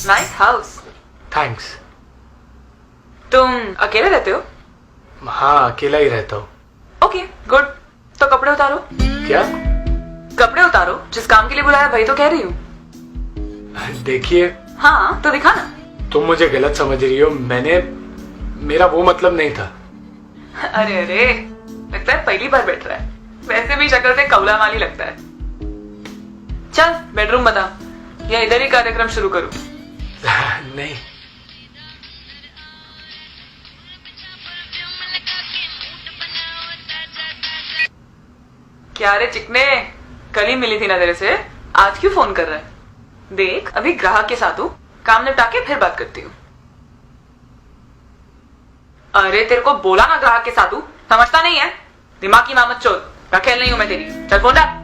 Nice house. Thanks. तुम अकेले रहते हो? हाँ, अकेला ही रहता हूँ। Okay good. तो कपड़े उतारो। क्या? कपड़े उतारो, जिस काम के लिए बुलाया वही तो कह रही हूँ। देखिए, हाँ तो दिखा ना। तुम मुझे गलत समझ रही हो। मेरा वो मतलब नहीं था। अरे अरे, लगता है पहली बार बैठ रहा है। वैसे भी शक्ल से कौला माली लगता है। चल बेडरूम बता, या इधर ही कार्यक्रम शुरू करूं? नहीं। क्या रे चिकने, कल ही मिली थी ना तेरे से, आज क्यों फोन कर रहा है? देख अभी ग्राहक के साथ हूँ, काम निपटा के फिर बात करती हूँ। अरे तेरे को बोला ना ग्राहक के साथ हूँ, समझता नहीं है? दिमाग की मामत चोद, रखेल नहीं हूं मैं तेरी। चल फोन रख।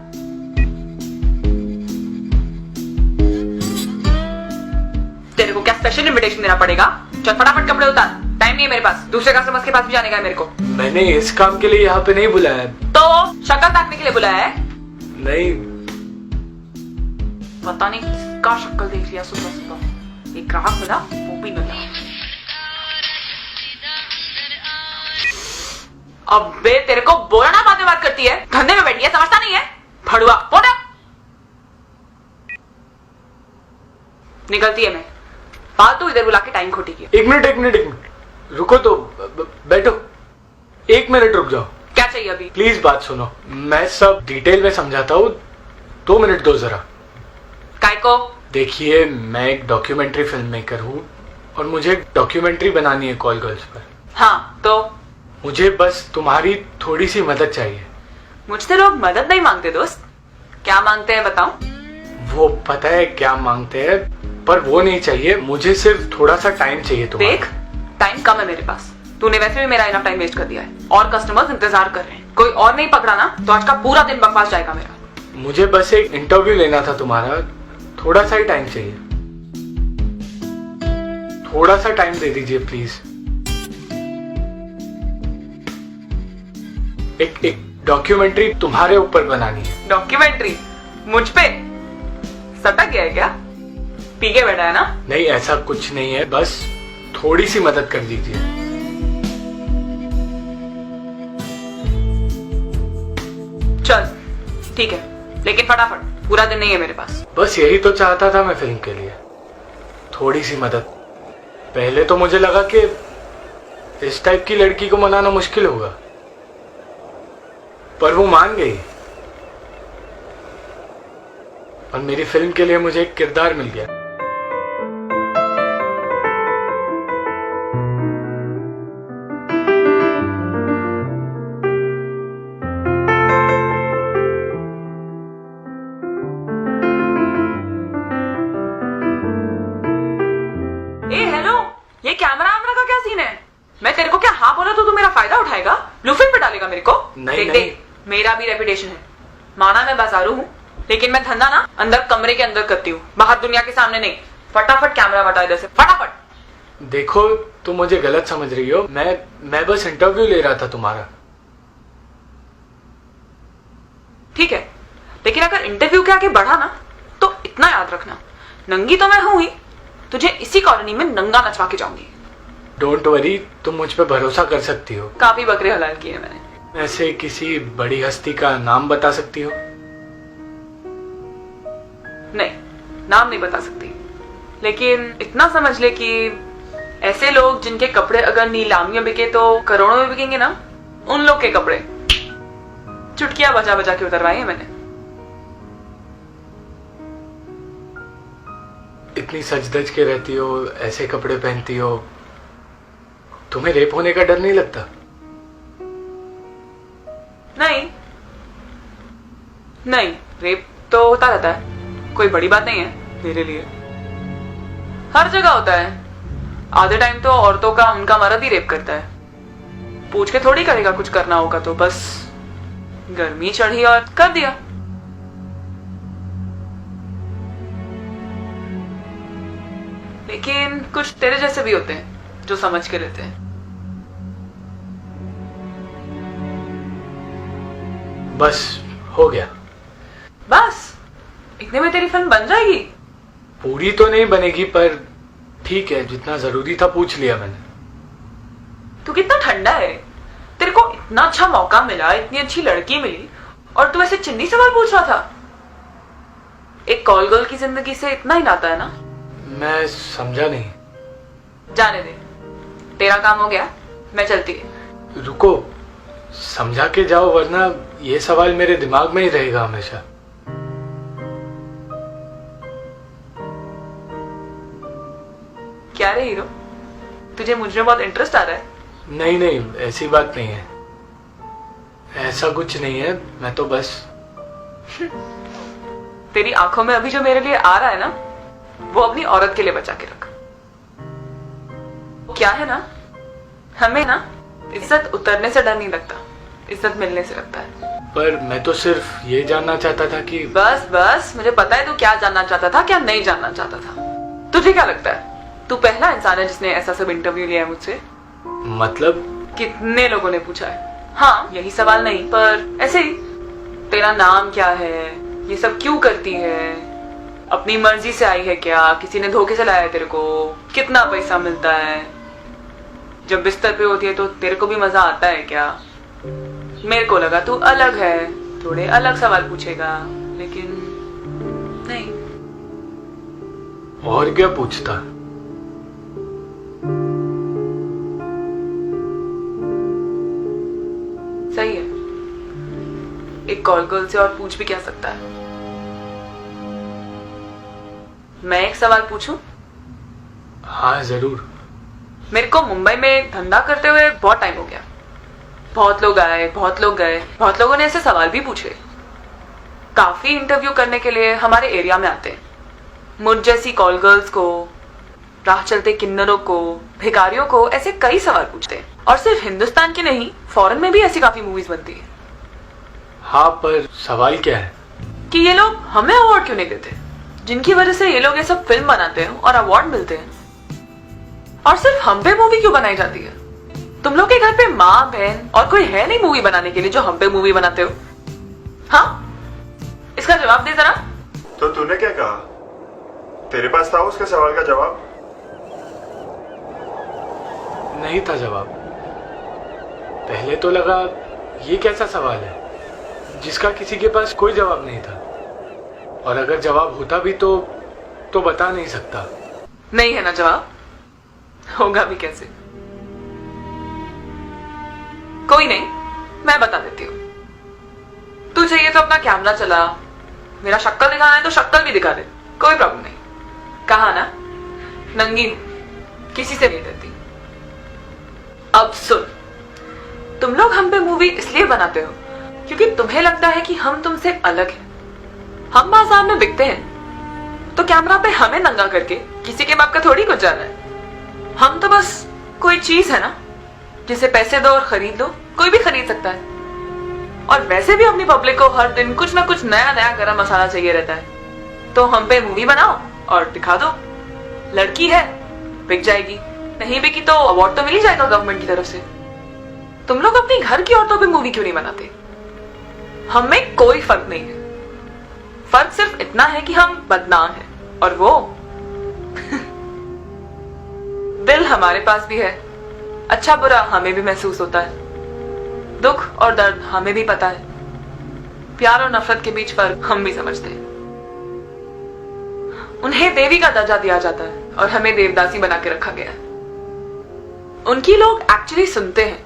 तेरे को क्या स्पेशल इनविटेशन देना पड़ेगा? चल फटाफट कपड़े उतार, टाइम नहीं है मेरे पास, दूसरे कस्टमर्स के पास भी जाने का है मेरे को। मैंने इस काम के लिए यहाँ पे नहीं बुलाया। तो शक्ल ताकने के लिए बुलाया है? नहीं। पता नहीं किसका शक्ल देख लिया सुबह सुबह। एक ग्राहक मिला, वो भी मिला। अबे तेरे को बोला ना, बाद में बात करती है, धंधे में बैठी है, समझता नहीं है? भड़ुआ बोला। निकलती है मैं, फालतू इधर बुला के टाइम खोटी किया। एक मिनट रुको तो, बैठो। 1 मिनट रुक जाओ। क्या चाहिए अभी? प्लीज बात सुनो, मैं सब डिटेल में समझाता हूँ। 2 मिनट दो जरा। काय को? देखिए, मैं एक डॉक्यूमेंट्री फिल्म मेकर हूँ और मुझे डॉक्यूमेंट्री बनानी है कॉल गर्ल्स पर। हाँ तो मुझे बस तुम्हारी थोड़ी सी मदद चाहिए। मुझसे लोग मदद नहीं मांगते दोस्त। क्या मांगते हैं बताऊं? वो पता है क्या मांगते हैं, पर वो नहीं चाहिए। मुझे सिर्फ थोड़ा सा टाइम चाहिए तुम्हारा। देख टाइम कम है मेरे पास, तूने वैसे भी मेरा इनफ टाइम वेस्ट कर दिया है और कस्टमर्स इंतजार कर रहे हैं। कोई और नहीं पकड़ा ना तो आज का पूरा दिन बकवास जाएगा मेरा। मुझे बस एक इंटरव्यू लेना था तुम्हारा, थोड़ा सा ही टाइम चाहिए। थोड़ा सा टाइम दे दीजिए प्लीज। एक डॉक्यूमेंट्री तुम्हारे ऊपर बनानी है। डॉक्यूमेंट्री मुझ पे? सटक गया है क्या? पी के बैठा है ना? नहीं, ऐसा कुछ नहीं है, बस थोड़ी सी मदद कर दीजिए। चल ठीक है, लेकिन फटाफट, पूरा दिन नहीं है मेरे पास। बस यही तो चाहता था मैं फिल्म के लिए, थोड़ी सी मदद। पहले तो मुझे लगा कि इस टाइप की लड़की को मनाना मुश्किल होगा, पर वो मान गई और मेरी फिल्म के लिए मुझे एक किरदार मिल गया। ए हेलो, ये कैमरा का क्या सीन है? मैं तेरे को क्या हाँ बोला तो तू मेरा फायदा उठाएगा, लुफिन पे डालेगा मेरे को? नहीं, देख देख, मेरा भी रेपुटेशन है। माना मैं बाजारू हूँ, लेकिन मैं धंधा ना अंदर कमरे के अंदर करती हूँ, बाहर दुनिया के सामने नहीं। फटाफट कैमरा हटा इधर से, फटाफट। देखो, तुम मुझे गलत समझ रही हो। मैं बस इंटरव्यू ले रहा था तुम्हारा। ठीक है, लेकिन अगर इंटरव्यू के आगे बढ़ा ना तो इतना याद रखना, नंगी तो मैं हूं ही, तुझे इसी कॉलोनी में नंगा नचवा के जाऊंगी। डोंट वरी, तुम मुझ पे भरोसा कर सकती हो। काफी बकरे हलाल किए मैंने। ऐसे किसी बड़ी हस्ती का नाम बता सकती हो? नहीं, नाम नहीं बता सकती, लेकिन इतना समझ ले कि ऐसे लोग जिनके कपड़े अगर नीलामी में बिके तो करोड़ों में बिकेंगे ना, उन लोग के कपड़े चुटकियां बजा बजा के उतरवाए हैं मैंने। इतनी सज धज के रहती हो, ऐसे कपड़े पहनती हो, तुम्हें रेप होने का डर नहीं लगता? नहीं नहीं, रेप तो होता रहता है, कोई बड़ी बात नहीं है मेरे लिए। हर जगह होता है, आधे टाइम तो औरतों का उनका मर्द ही रेप करता है। पूछ के थोड़ी करेगा, कुछ करना होगा तो बस गर्मी चढ़ी और कर दिया। लेकिन कुछ तेरे जैसे भी होते हैं जो समझ के रहते हैं। बस हो गया। बस इतने में तेरी फिल्म बन जाएगी? पूरी तो नहीं बनेगी, पर ठीक है, जितना जरूरी था पूछ लिया मैंने। तू कितना ठंडा है। तेरे को इतना अच्छा मौका मिला, इतनी अच्छी लड़की मिली और तू ऐसे चिन्नी सवाल पूछ रहा था। एक कॉल गर्ल की जिंदगी से इतना ही नाता है ना। मैं समझा नहीं। जाने दे, तेरा काम हो गया, मैं चलती है। रुको, समझा के जाओ वरना ये सवाल मेरे दिमाग में ही रहेगा हमेशा। क्या रे हीरो, तुझे मुझ में बहुत इंटरेस्ट आ रहा है? नहीं नहीं, ऐसी बात नहीं है, ऐसा कुछ नहीं है। मैं तो बस तेरी आंखों में अभी जो मेरे लिए आ रहा है ना, वो अपनी औरत के लिए बचा के रख। क्या है ना, हमें ना इज्जत उतरने से डर नहीं लगता, इज्जत मिलने से लगता है। पर मैं तो सिर्फ ये जानना चाहता था कि बस बस, मुझे पता है तू क्या जानना चाहता था, क्या नहीं जानना चाहता था। तुझे क्या लगता है तू पहला इंसान है जिसने ऐसा सब इंटरव्यू लिया है मुझसे? मतलब कितने लोगों ने पूछा है। हाँ, यही सवाल नहीं पर ऐसे ही, तेरा नाम क्या है, ये सब क्यों करती है, अपनी मर्जी से आई है क्या, किसी ने धोखे से लाया है तेरे को, कितना पैसा मिलता है, जब बिस्तर पे होती है तो तेरे को भी मजा आता है क्या। मेरे को लगा तू अलग है, थोड़े अलग सवाल पूछेगा, लेकिन नहीं। और क्या पूछता? सही है, एक कॉल गर्ल से और पूछ भी क्या सकता है। मैं एक सवाल पूछूं? हाँ जरूर। मेरे को मुंबई में धंधा करते हुए बहुत टाइम हो गया। बहुत लोग आए, बहुत लोग गए, बहुत लोगों ने ऐसे सवाल भी पूछे। काफी इंटरव्यू करने के लिए हमारे एरिया में आते हैं। मुझ जैसी कॉल गर्ल्स को, राह चलते किन्नरों को, भिखारियों को ऐसे कई सवाल पूछते हैं। और सिर्फ हिंदुस्तान की नहीं, फॉरेन में भी ऐसी काफी मूवीज बनती है। हाँ, पर सवाल क्या है कि ये लोग हमें अवार्ड क्यों नहीं देते, जिनकी वजह से ये लोग ये सब फिल्म बनाते हैं और अवार्ड मिलते हैं, और सिर्फ हम पे मूवी क्यों बनाई जाती है। तुम लोग के घर पे माँ बहन और कोई है नहीं मूवी बनाने के लिए जो हम पे मूवी बनाते हो? हाँ, इसका जवाब दे जरा। तो तूने क्या कहा? तेरे पास था उसके सवाल का जवाब? नहीं था जवाब। पहले तो लगा ये कैसा सवाल है जिसका किसी के पास कोई जवाब नहीं था, और अगर जवाब होता भी तो बता नहीं सकता। नहीं है ना जवाब, होगा भी कैसे। कोई नहीं, मैं बता देती हूँ। तू चाहिए तो अपना कैमरा चला, मेरा शक्ल दिखाना है तो शक्ल भी दिखा दे, कोई प्रॉब्लम नहीं। कहा ना, नंगी किसी से नहीं डरती। अब सुन, तुम लोग हम पे मूवी इसलिए बनाते हो क्योंकि तुम्हें लगता है कि हम तुमसे अलग हैं। हम बाजार में बिकते हैं तो कैमरा पे हमें नंगा करके किसी के बाप का थोड़ी कुछ जाना है। हम तो बस कोई चीज है ना, जिसे पैसे दो और खरीद लो, कोई भी खरीद सकता है। और वैसे भी अपनी पब्लिक को हर दिन कुछ ना कुछ नया नया गरम मसाला चाहिए रहता है, तो हम पे मूवी बनाओ और दिखा दो। लड़की है, बिक जाएगी, नहीं बिकी तो अवार्ड तो मिल ही जाएगा गवर्नमेंट की तरफ से। तुम लोग अपनी घर की औरतों पे मूवी क्यों नहीं बनाते? हमें कोई फर्क नहीं है, फर्क सिर्फ इतना है कि हम बदनाम हैं, और वो दिल हमारे पास भी है, अच्छा बुरा हमें भी महसूस होता है, दुख और दर्द हमें भी पता है, प्यार और नफरत के बीच फर्क हम भी समझते हैं। उन्हें देवी का दर्जा दिया जाता है और हमें देवदासी बना के रखा गया है। उनकी लोग एक्चुअली सुनते हैं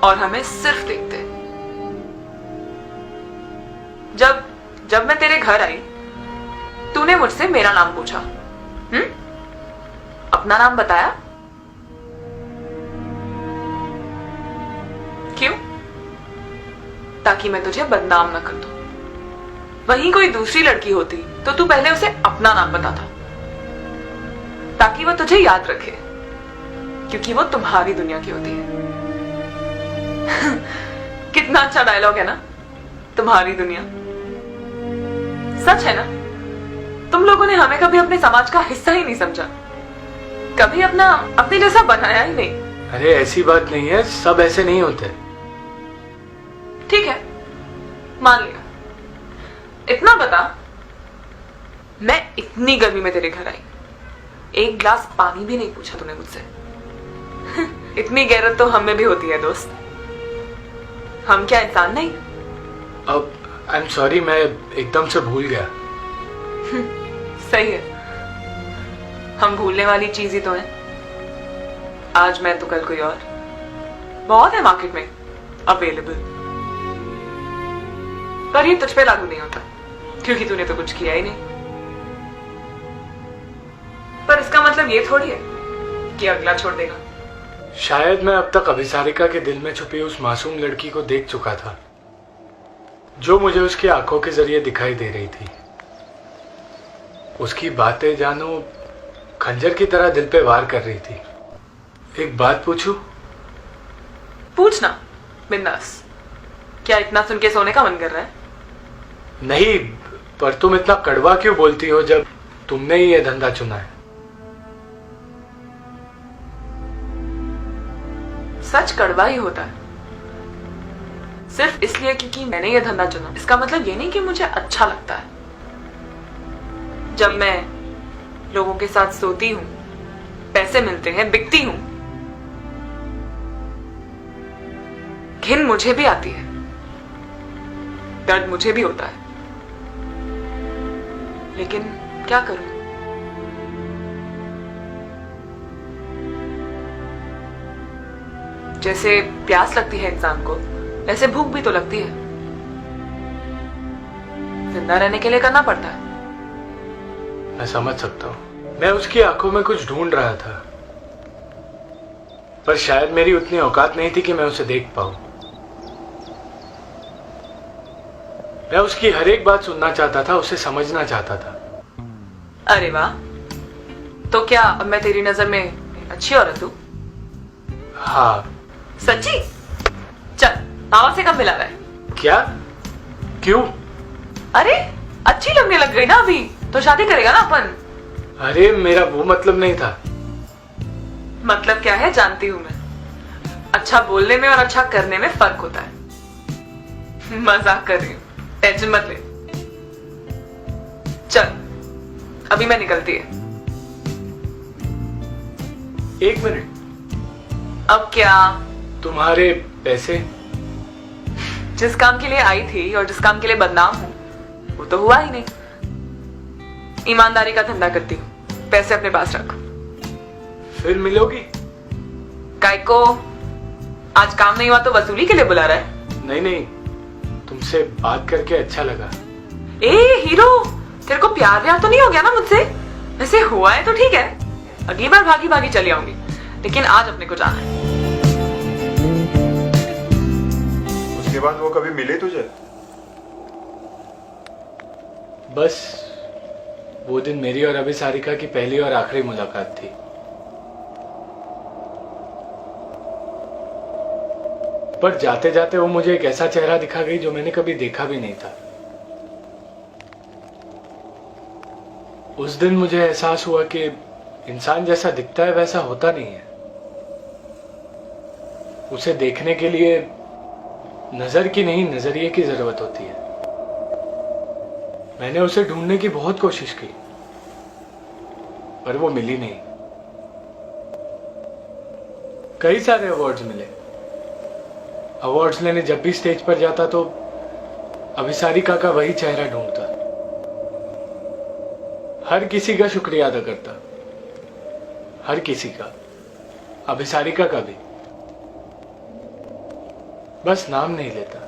और हमें सिर्फ देखते हैं। जब मैं तेरे घर आई, तूने मुझसे मेरा नाम पूछा, अपना नाम बताया? क्यों? ताकि मैं तुझे बदनाम न कर दूं। वहीं कोई दूसरी लड़की होती तो तू पहले उसे अपना नाम बताता, ताकि वो तुझे याद रखे, क्योंकि वो तुम्हारी दुनिया की होती है। कितना अच्छा डायलॉग है ना, तुम्हारी दुनिया। सच है ना, तुम लोगों ने हमें कभी अपने समाज का हिस्सा ही नहीं समझा, कभी अपने जैसा बनाया ही नहीं। अरे ऐसी बात नहीं है, सब ऐसे नहीं होते। ठीक है, मान लिया। इतना बता, मैं इतनी गर्मी में तेरे घर आई, एक ग्लास पानी भी नहीं पूछा तूने मुझसे। इतनी गैरत तो हम में भी होती है दोस्त। हम क्या इंसान नहीं? अब आई एम सॉरी, मैं एकदम से भूल गया। सही है, हम भूलने वाली चीज ही तो है। आज मैं तो कल कोई और। बहुत है मार्केट में अवेलेबल, पर ये तुझ पे लागू नहीं होता क्योंकि तूने तो कुछ किया ही नहीं। पर इसका मतलब ये थोड़ी है कि अगला छोड़ देगा। शायद मैं अब तक अभिसारिका के दिल में छुपी उस मासूम लड़की को देख चुका था जो मुझे उसकी आंखों के जरिए दिखाई दे रही थी। उसकी बातें जानो खंजर की तरह दिल पे वार कर रही थी। एक बात पूछूं? पूछना बिंदास। क्या इतना सुन के सोने का मन कर रहा है? नहीं, पर तुम इतना कड़वा क्यों बोलती हो जब तुमने ही ये धंधा चुना है? सच कड़वा ही होता है। सिर्फ इसलिए क्योंकि मैंने ये धंधा चुना, इसका मतलब ये नहीं कि मुझे अच्छा लगता है। जब मैं लोगों के साथ सोती हूं, पैसे मिलते हैं, बिकती हूं, घिन मुझे भी आती है, दर्द मुझे भी होता है, लेकिन क्या करूं? जैसे प्यास लगती है इंसान को, ऐसे भूख भी तो लगती है। जिंदा रहने के लिए करना पड़ता है। मैं समझ सकता हूं। मैं उसकी आंखों में कुछ ढूंढ रहा था, पर शायद मेरी उतनी औकात नहीं थी कि मैं उसे देख पाऊं। मैं उसकी हर एक बात सुनना चाहता था, उसे समझना चाहता था। अरे वाह, तो क्या अब मैं तेरी नजर में अच्छी औरत हूं? हाँ। सच्ची? चल, मामा से कब मिला रहा है? क्या? क्यों? अरे अच्छी लगने लग गई ना अभी, तो शादी करेगा ना अपन। अरे मेरा वो मतलब नहीं था। मतलब क्या है जानती हूं मैं। अच्छा बोलने में और अच्छा करने में फर्क होता है। मजाक कर रही हूं, टेंशन मत ले। चल अभी मैं निकलती है। एक मिनट। अब क्या? तुम्हारे पैसे? जिस काम के लिए आई थी और जिस काम के लिए बदनाम हूं वो तो हुआ ही नहीं। ईमानदारी का धंधा करती हूँ, पैसे अपने पास रख। फिर मिलोगी? काय को? आज काम नहीं हुआ तो वसूली के लिए बुला रहा है? नहीं नहीं, तुमसे बात करके अच्छा लगा। ए हीरो, तेरे को प्यार व्यार तो नहीं हो गया ना मुझसे? वैसे हुआ है तो ठीक है, अगली बार भागी भागी चली आऊंगी, लेकिन आज अपने को जाना है। उसके बाद वो कभी मिले तुझे? बस वो दिन मेरी और अभिसारिका की पहली और आखिरी मुलाकात थी। पर जाते जाते वो मुझे एक ऐसा चेहरा दिखा गई जो मैंने कभी देखा भी नहीं था। उस दिन मुझे एहसास हुआ कि इंसान जैसा दिखता है वैसा होता नहीं है। उसे देखने के लिए नजर की नहीं, नजरिए की जरूरत होती है। मैंने उसे ढूंढने की बहुत कोशिश की, पर वो मिली नहीं। कई सारे अवार्ड्स मिले। अवार्ड्स लेने जब भी स्टेज पर जाता तो अभिसारिका का वही चेहरा ढूंढता, हर किसी का शुक्रिया अदा करता, हर किसी का, अभिसारिका का भी। बस नाम नहीं लेता।